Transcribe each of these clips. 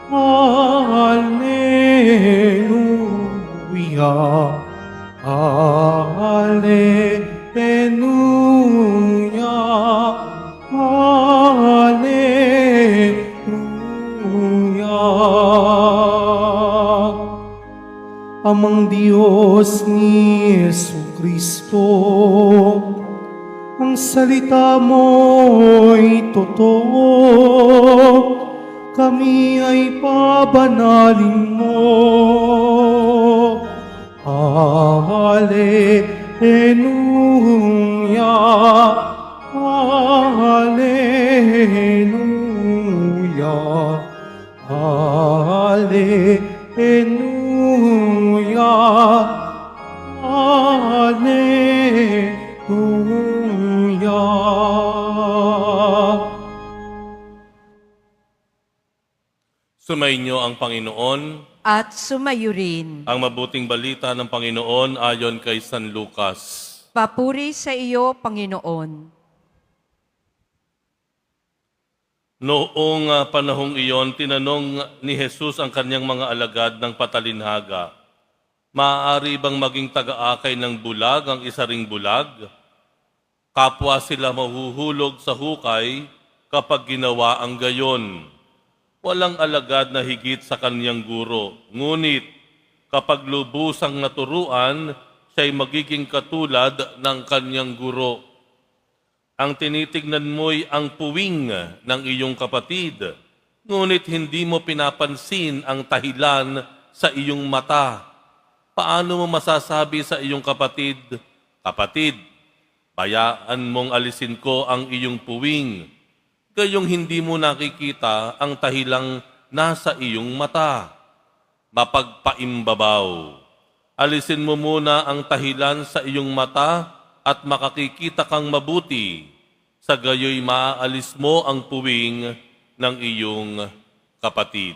Alleluia. Alleluia. Alleluia. Amang Diyos ni Jesucristo, ang salita mo'y totoo, kami ay pabanalin mo. Alleluia, Alleluia, Alleluia, Alleluia. Sumainyo ang Panginoon. At sumayo rin. Ang mabuting balita ng Panginoon ayon kay San Lucas. Papuri sa iyo, Panginoon. Noong panahong iyon, tinanong ni Jesus ang kanyang mga alagad ng patalinhaga, maaari bang maging taga-akay ng bulag ang isa ring bulag? Kapwa sila mahuhulog sa hukay kapag ginawa ang gayon. Walang alagad na higit sa kanyang guro. Ngunit kapag lubusang naturuan, siya'y magiging katulad ng kanyang guro. Ang tinitignan mo'y ang puwing ng iyong kapatid, ngunit hindi mo pinapansin ang tahilan sa iyong mata. Paano mo masasabi sa iyong kapatid, "Kapatid, bayaan mong alisin ko ang iyong puwing," gayong hindi mo nakikita ang tahilang nasa iyong mata? Mapagpaimbabaw. Alisin mo muna ang tahilan sa iyong mata at makakikita kang mabuti. Sa gayoy maaalis mo ang puwing ng iyong kapatid.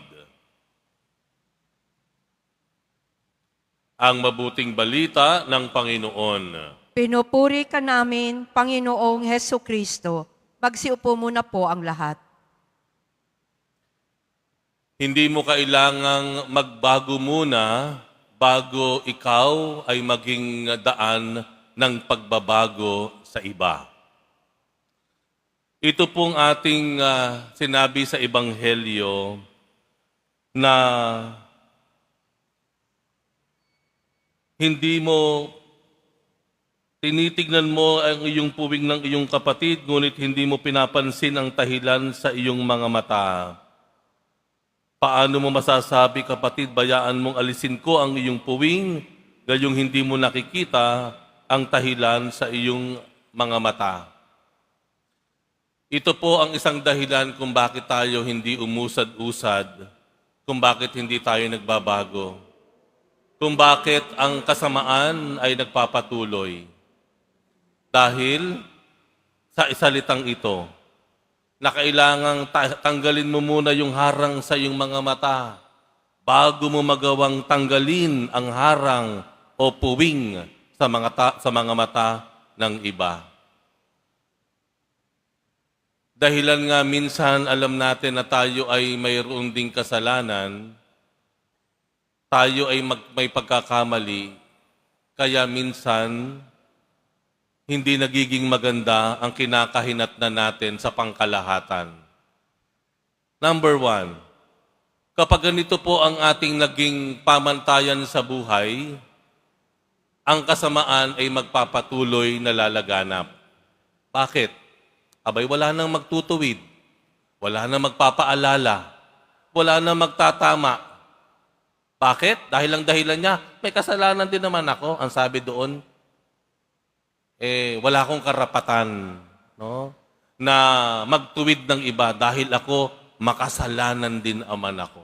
Ang mabuting balita ng Panginoon. Pinupuri ka namin, Panginoong Hesukristo. Magsiupo muna po ang lahat. Hindi mo kailangang magbago muna bago ikaw ay maging daan ng pagbabago sa iba. Ito pong ating sinabi sa Ebanghelyo na hindi mo tinitignan mo ang iyong puwing ng iyong kapatid, ngunit hindi mo pinapansin ang tahilan sa iyong mga mata. Paano mo masasabi, kapatid, bayaan mong alisin ko ang iyong puwing, gayong hindi mo nakikita ang tahilan sa iyong mga mata? Ito po ang isang dahilan kung bakit tayo hindi umusad-usad, kung bakit hindi tayo nagbabago, kung bakit ang kasamaan ay nagpapatuloy. Dahil sa isalitang ito, na kailangang tanggalin mo muna yung harang sa iyong mga mata bago mo magawang tanggalin ang harang o puwing sa mga mata ng iba. Dahilan nga minsan alam natin na tayo ay mayroon ding kasalanan, tayo ay may pagkakamali, kaya minsan hindi nagiging maganda ang kinakahinatnan natin sa pangkalahatan. Number 1, kapag ganito po ang ating naging pamantayan sa buhay, ang kasamaan ay magpapatuloy na lalaganap. Bakit? Abay, wala nang magtutuwid, wala nang magpapaalala, wala nang magtatama. Bakit? Dahil ang dahilan niya, may kasalanan din naman ako, ang sabi doon. Wala akong karapatan, no, na magtuwid ng iba dahil ako makasalanan din naman ako.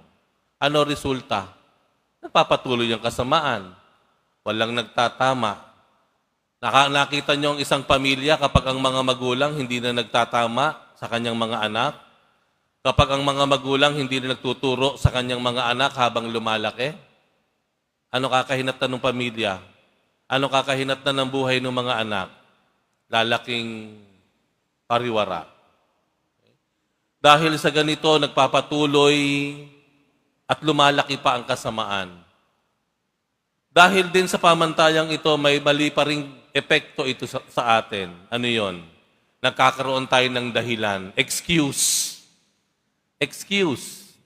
Ano resulta? Nagpapatuloy ang kasamaan. Walang nagtatama. Nakita niyo ang isang pamilya kapag ang mga magulang hindi na nagtatama sa kanyang mga anak? Kapag ang mga magulang hindi na nagtuturo sa kanyang mga anak habang lumalaki? Ano kakahinatnan ng pamilya? Ano kakahinatnan ng buhay ng mga anak? Lalaking pariwara. Dahil sa ganito, nagpapatuloy at lumalaki pa ang kasamaan. Dahil din sa pamantayang ito, may mali pa ring epekto ito sa atin. Ano yon? Nagkakaroon tayo ng dahilan. Excuse.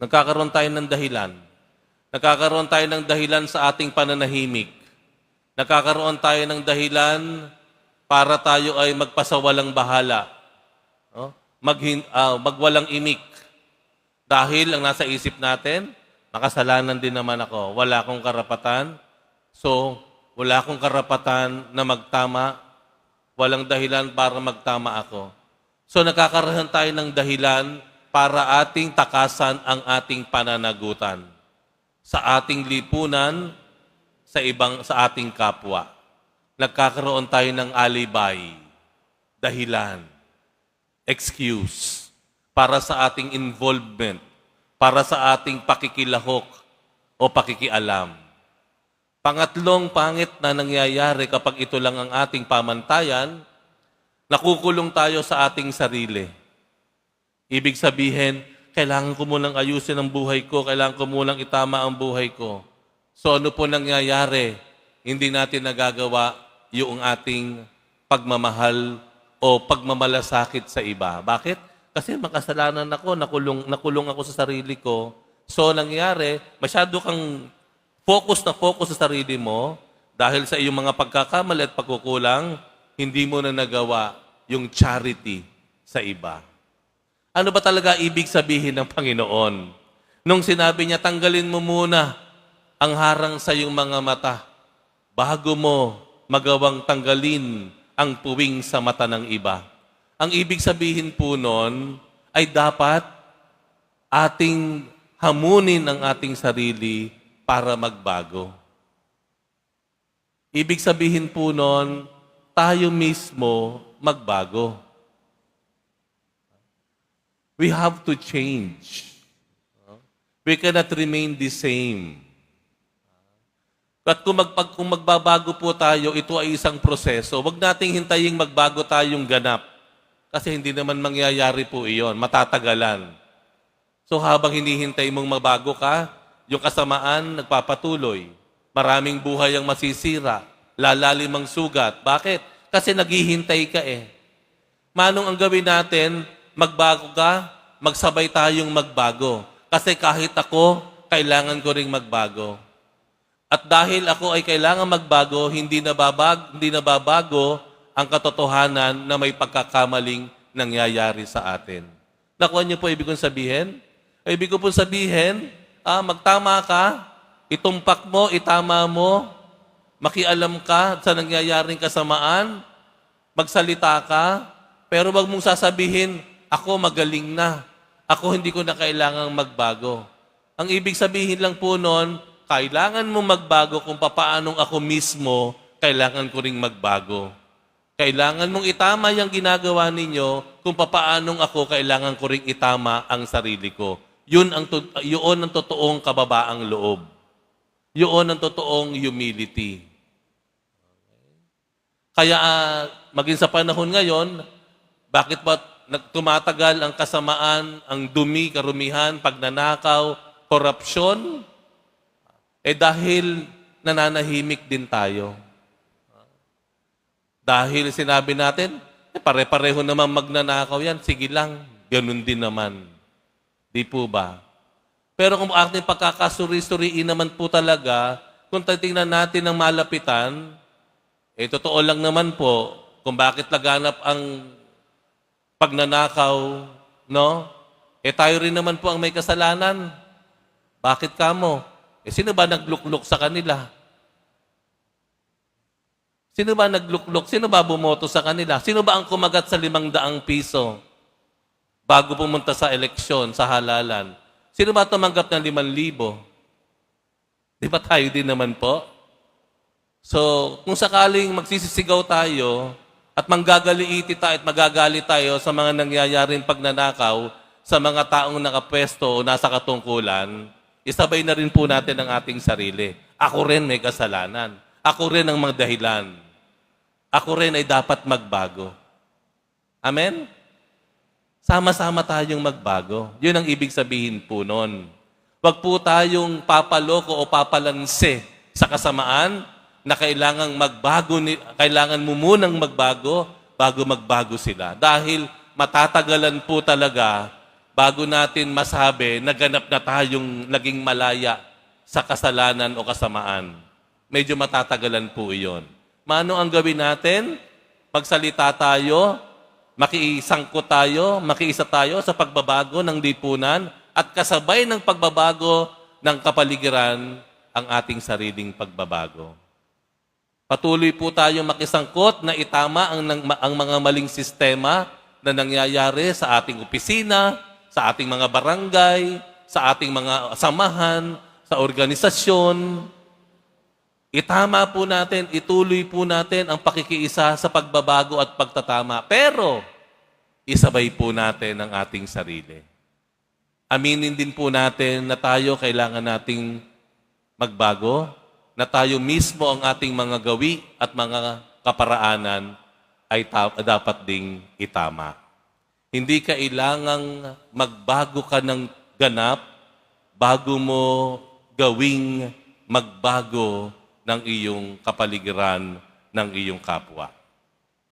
Nagkakaroon tayo ng dahilan. Nagkakaroon tayo ng dahilan sa ating pananahimik. Nagkakaroon tayo ng dahilan para tayo ay magpasawalang bahala. No? Magwalang imik. Dahil ang nasa isip natin, makasalanan din naman ako. Wala akong karapatan. So, wala akong karapatan na magtama. Walang dahilan para magtama ako. So, nakakaroon tayo ng dahilan para ating takasan ang ating pananagutan sa ating lipunan, sa ating kapwa. Nagkakaroon tayo ng alibay, dahilan, excuse, para sa ating involvement, para sa ating pakikilahok o pakikialam. Pangatlong pangit na nangyayari kapag ito lang ang ating pamantayan, nakukulong tayo sa ating sarili. Ibig sabihin, kailangan ko munang ayusin ang buhay ko, kailangan ko munang itama ang buhay ko. So ano po nangyayari? Hindi natin nagagawa yung ating pagmamahal o pagmamalasakit sa iba. Bakit? Kasi makasalanan ako, nakulong ako sa sarili ko. So nangyari, masyado kang focus sa sarili mo dahil sa iyong mga pagkakamali at pagkukulang, hindi mo na nagawa yung charity sa iba. Ano ba talaga ibig sabihin ng Panginoon? Nung sinabi niya, tanggalin mo muna ang harang sa iyong mga mata bago mo magawang tanggalin ang puwing sa mata ng iba. Ang ibig sabihin po nun ay dapat ating hamunin ang ating sarili para magbago. Ibig sabihin po nun, tayo mismo magbago. We have to change. We cannot remain the same. At kung magbabago po tayo, ito ay isang proseso. Huwag nating hintayin magbago tayong ganap. Kasi hindi naman mangyayari po iyon. Matatagalan. So habang hinihintay mong magbago ka, yung kasamaan nagpapatuloy. Maraming buhay ang masisira. Lalalim ang sugat. Bakit? Kasi naghihintay ka eh. Manong ang gawin natin, magbago ka, magsabay tayong magbago. Kasi kahit ako, kailangan ko ring magbago. At dahil ako ay kailangan magbago, hindi nababago ang katotohanan na may pagkakamaling nangyayari sa atin. Nakuha niyo po ibig kong sabihin? Ibig ko po sabihin, magtama ka, itumpak mo, itama mo, makialam ka sa nangyayaring kasamaan, magsalita ka, pero wag mong sasabihin, ako magaling na, ako hindi ko na kailangang magbago. Ang ibig sabihin lang po noon, kailangan mo magbago kung papaanong ako mismo, kailangan ko ring magbago. Kailangan mong itama yung ginagawa ninyo kung papaanong ako, kailangan ko ring itama ang sarili ko. Yun ang totoong kababaang loob. Yun ang totoong humility. Kaya maging sa panahon ngayon, bakit ba tumatagal ang kasamaan, ang dumi, karumihan, pagnanakaw, korupsyon? Dahil nananahimik din tayo. Dahil sinabi natin, pare-pareho naman magnanakaw yan, sige lang, ganun din naman. Di po ba? Pero kung ating pagkakasuri-suriin naman po talaga, kung titingnan natin ng malapitan, totoo lang naman po kung bakit laganap ang pagnanakaw, no? Tayo rin naman po ang may kasalanan. Bakit kamo? Sino ba nagluklok sa kanila? Sino ba nagluklok? Sino ba bumoto sa kanila? Sino ba ang kumagat sa 500 piso? Bago pumunta sa eleksyon, sa halalan. Sino ba tumanggap ng 5,000? Di ba tayo din naman po? So, kung sakaling magsisisigaw tayo at manggagaliiti tayo at magagalit tayo sa mga nangyayaring pagnanakaw sa mga taong nakapwesto o nasa katungkulan, isabay na rin po natin ang ating sarili. Ako rin may kasalanan. Ako rin ang mga dahilan. Ako rin ay dapat magbago. Amen? Sama-sama tayong magbago. Yun ang ibig sabihin po nun. Huwag po tayong papaloko o papalanse sa kasamaan na kailangan mo munang magbago bago magbago sila. Dahil matatagalan po talaga bago natin masabi na ganap na tayong naging malaya sa kasalanan o kasamaan. Medyo matatagalan po iyon. Mano ang gawin natin? Magsalita tayo, makiisangko tayo, makiisa tayo sa pagbabago ng lipunan at kasabay ng pagbabago ng kapaligiran ang ating sariling pagbabago. Patuloy po tayong makisangkot na itama ang mga maling sistema na nangyayari sa ating opisina, sa ating mga barangay, sa ating mga samahan, sa organisasyon. Itama po natin, ituloy po natin ang pakikiisa sa pagbabago at pagtatama. Pero, isabay po natin ang ating sarili. Aminin din po natin na tayo kailangan nating magbago, na tayo mismo ang ating mga gawi at mga kaparaanan ay dapat ding itama. Hindi kailangang magbago ka ng ganap bago mo gawing magbago ng iyong kapaligiran, ng iyong kapwa.